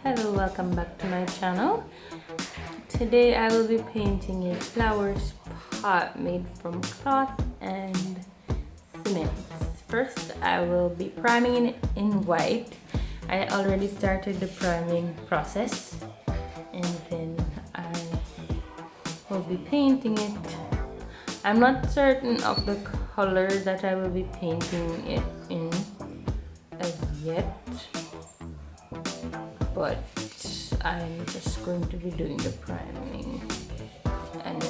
Hello, welcome back to my channel. Today I will be painting a flower pot made from cloth and cement. First I will be priming it in white. I already started the priming process and then I will be painting it. I'm not certain of the color that I will be painting it in as yet, but I'm just going to be doing the priming and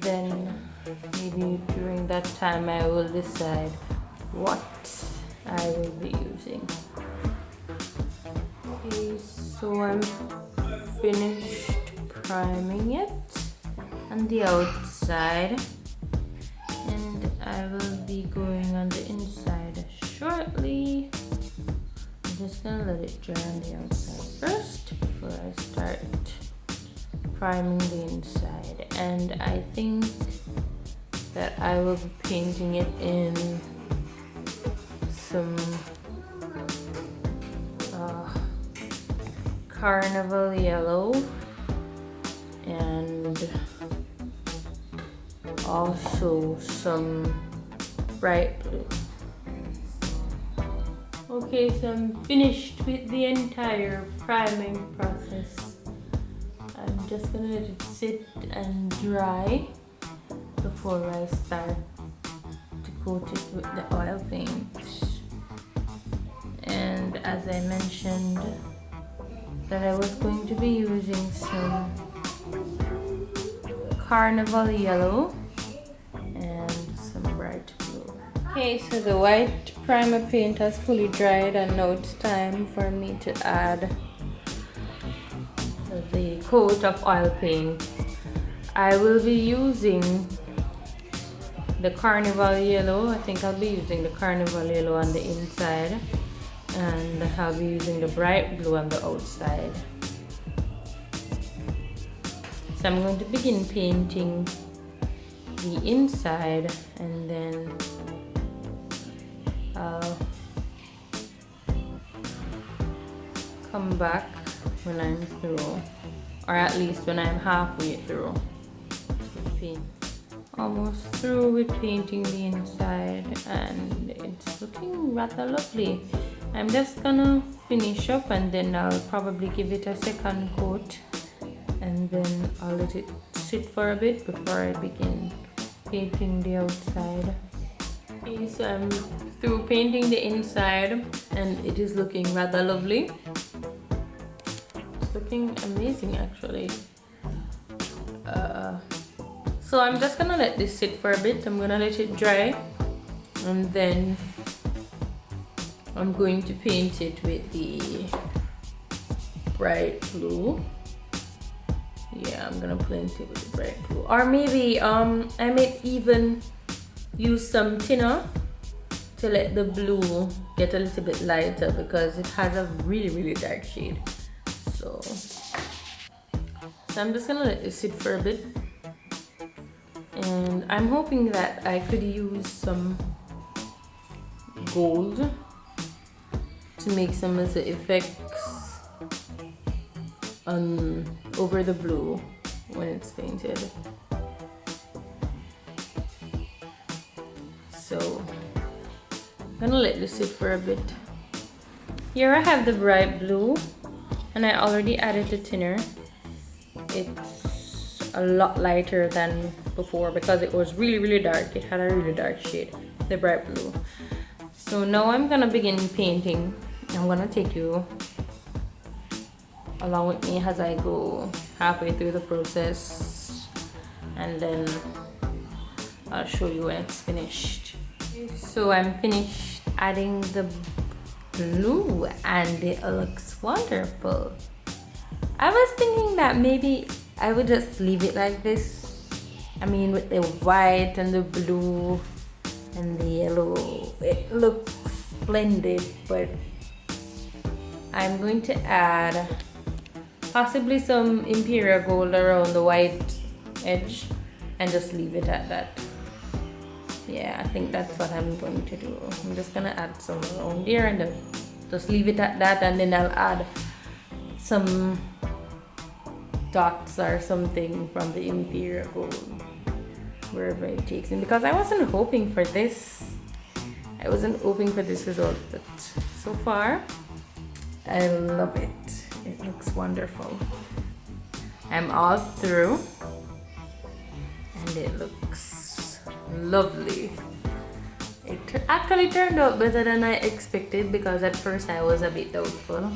then maybe during that time I will decide what I will be using. Okay, so I'm finished priming it on the outside and I will be going on the inside shortly. I'm just gonna let it dry on the outside first before I start priming the inside, and I think that I will be painting it in some carnival yellow and also some bright blue. Okay, so I'm finished with the entire priming process. I'm just gonna let it sit and dry before I start to coat it with the oil paint. And as I mentioned that I was going to be using some carnival yellow and some bright blue. Okay, so the white primer paint has fully dried and now it's time for me to add the coat of oil paint. I will be using the carnival yellow. I think I'll be using the carnival yellow on the inside and I'll be using the bright blue on the outside. So I'm going to begin painting the inside and then I'll come back when I'm through, or at least when I'm halfway through with paint. Almost through with painting the inside and it's looking rather lovely. I'm just gonna finish up and then I'll probably give it a second coat and then I'll let it sit for a bit before I begin painting the outside. Okay, so I'm through painting the inside and it is looking rather lovely. It's looking amazing actually. So I'm just gonna let this sit for a bit. I'm gonna let it dry and then I'm going to paint it with the bright blue. Yeah, I'm gonna paint it with the bright blue. Or maybe I may even use some thinner to let the blue get a little bit lighter because it has a really dark shade. So I'm just gonna let this sit for a bit. And I'm hoping that I could use some gold to make some of the effects over the blue when it's painted. So I'm gonna let this sit for a bit. Here I have the bright blue and I already added the thinner. It's a lot lighter than before because it was really dark. It had a really dark shade, the bright blue. So now I'm gonna begin painting. I'm gonna take you along with me as I go halfway through the process and then I'll show you when it's finished. So I'm finished adding the blue and it looks wonderful. I was thinking that maybe I would just leave it like this. I mean, with the white and the blue and the yellow, it looks splendid, but I'm going to add possibly some imperial gold around the white edge and just leave it at that. Yeah, I think that's what I'm going to do. I'm just gonna add some around there and then just leave it at that, and then I'll add some dots or something from the interior gold wherever it takes me, because I wasn't hoping for this. I wasn't hoping for this result, but so far I love it. It looks wonderful. I'm all through and it looks lovely. It actually turned out better than I expected, because at first I was a bit doubtful.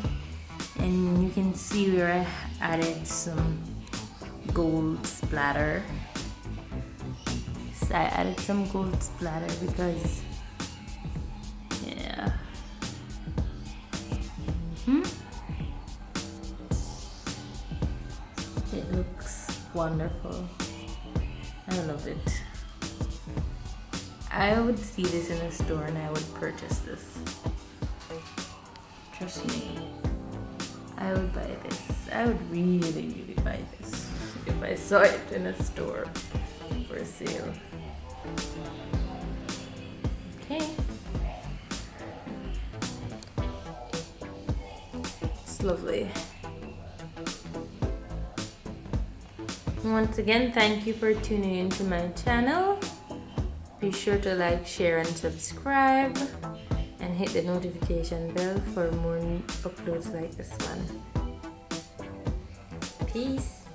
And you can see where I added some gold splatter. So I added some gold splatter because, yeah. It looks wonderful. I love it. I would see this in a store and I would purchase this. Trust me. I would buy this. I would really buy this if I saw it in a store for sale. Okay. It's lovely. Once again, thank you for tuning into my channel. Be sure to like, share, and subscribe. And hit the notification bell for more uploads like this one. Peace.